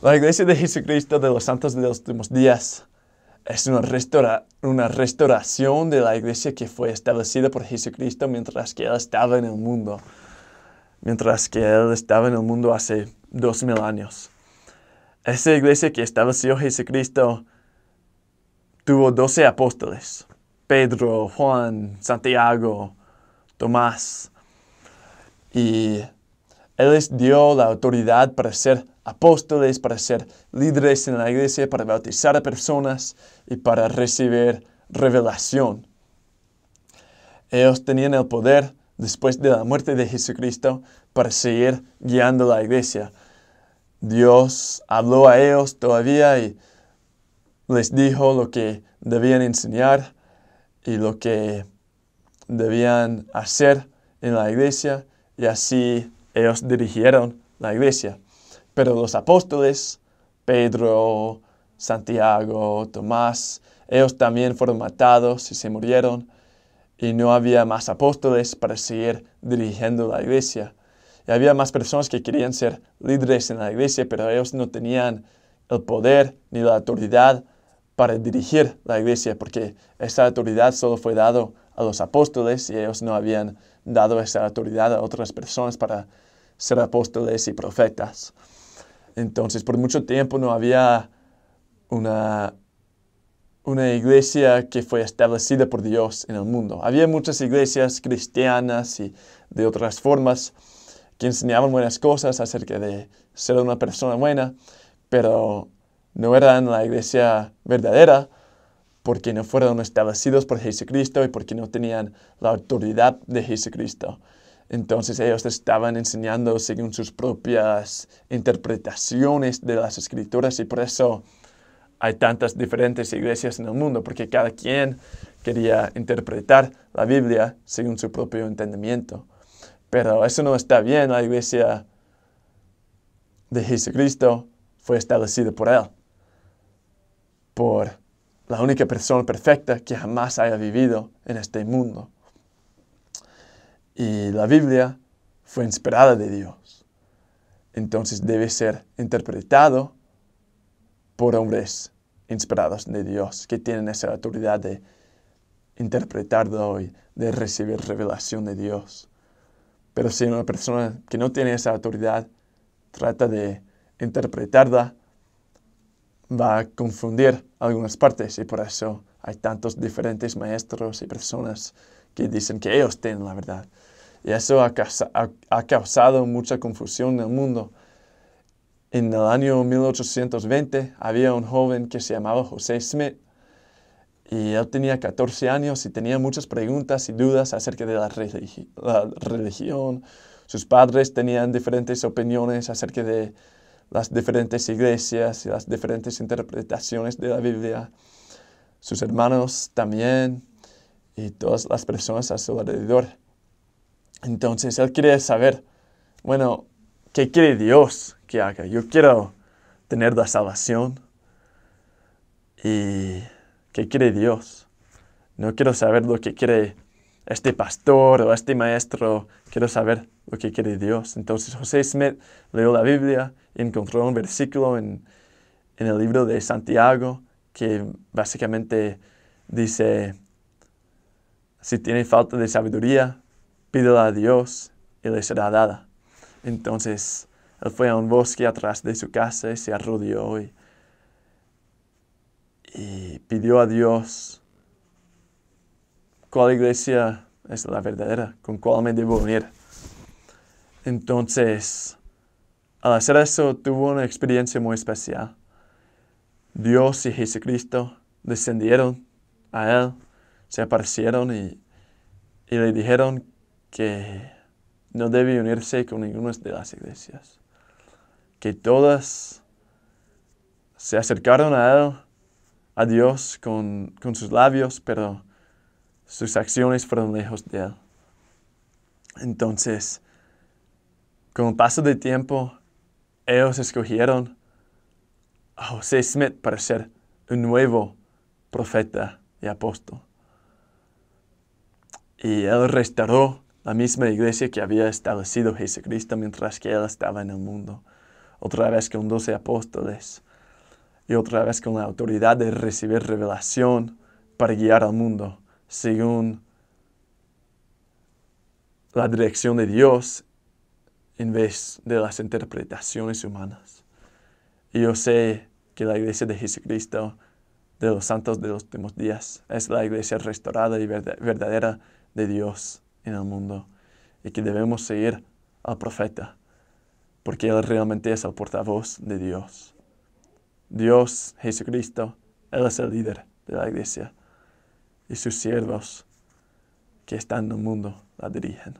La Iglesia de Jesucristo de los Santos de los Últimos Días es una restauración de la Iglesia que fue establecida por Jesucristo mientras que Él estaba en el mundo. Mientras que Él estaba en el mundo hace 2000 años. Esa Iglesia que estableció Jesucristo tuvo 12 apóstoles. Pedro, Juan, Santiago, Tomás. Y Él les dio la autoridad para ser apóstoles, para ser líderes en la iglesia, para bautizar a personas y para recibir revelación. Ellos tenían el poder, después de la muerte de Jesucristo, para seguir guiando la iglesia. Dios habló a ellos todavía y les dijo lo que debían enseñar y lo que debían hacer en la iglesia, y así ellos dirigieron la iglesia. Pero los apóstoles, Pedro, Santiago, Tomás, ellos también fueron matados y se murieron, y no había más apóstoles para seguir dirigiendo la iglesia. Y había más personas que querían ser líderes en la iglesia, pero ellos no tenían el poder ni la autoridad para dirigir la iglesia, porque esa autoridad solo fue dado a los apóstoles y ellos no habían dado esa autoridad a otras personas para ser apóstoles y profetas. Entonces, por mucho tiempo no había una iglesia que fue establecida por Dios en el mundo. Había muchas iglesias cristianas y de otras formas que enseñaban buenas cosas acerca de ser una persona buena, pero no eran la iglesia verdadera porque no fueron establecidos por Jesucristo y porque no tenían la autoridad de Jesucristo. Entonces ellos estaban enseñando según sus propias interpretaciones de las Escrituras, y por eso hay tantas diferentes iglesias en el mundo, porque cada quien quería interpretar la Biblia según su propio entendimiento. Pero eso no está bien. La iglesia de Jesucristo fue establecida por Él, por la única persona perfecta que jamás haya vivido en este mundo. Y la Biblia fue inspirada de Dios. Entonces debe ser interpretado por hombres inspirados de Dios, que tienen esa autoridad de interpretarlo y de recibir revelación de Dios. Pero si una persona que no tiene esa autoridad trata de interpretarla, va a confundir algunas partes, y por eso hay tantos diferentes maestros y personas que dicen que ellos tienen la verdad. Y eso ha causado mucha confusión en el mundo. En el año 1820 había un joven que se llamaba José Smith, y él tenía 14 años y tenía muchas preguntas y dudas acerca de la religión. Sus padres tenían diferentes opiniones acerca de las diferentes iglesias y las diferentes interpretaciones de la Biblia. Sus hermanos también, y todas las personas a su alrededor. Entonces él quería saber, bueno, ¿qué quiere Dios que haga? Yo quiero tener la salvación. ¿Y qué quiere Dios? No quiero saber lo que quiere este pastor o este maestro. Quiero saber lo que quiere Dios. Entonces José Smith leyó la Biblia y encontró un versículo en el libro de Santiago que básicamente dice: si tiene falta de sabiduría, pídela a Dios y le será dada. Entonces él fue a un bosque atrás de su casa y se arrodilló y pidió a Dios: ¿cuál iglesia es la verdadera? ¿Con cuál me debo unir? Entonces, al hacer eso, tuvo una experiencia muy especial. Dios y Jesucristo descendieron a él, se aparecieron y le dijeron que no debe unirse con ninguna de las iglesias, que todas se acercaron a él, a Dios, con sus labios, pero sus acciones fueron lejos de él. Entonces, con el paso del tiempo, ellos escogieron a José Smith para ser un nuevo profeta y apóstol. Y él restauró la misma iglesia que había establecido Jesucristo mientras que él estaba en el mundo. otra vez con 12 apóstoles, y otra vez con la autoridad de recibir revelación para guiar al mundo según la dirección de Dios en vez de las interpretaciones humanas. Y yo sé que la iglesia de Jesucristo, de los santos de los últimos días, es la iglesia restaurada y verdadera de Dios en el mundo, y que debemos seguir al profeta, porque Él realmente es el portavoz de Dios. Dios, Jesucristo, Él es el líder de la iglesia, y sus siervos que están en el mundo la dirigen.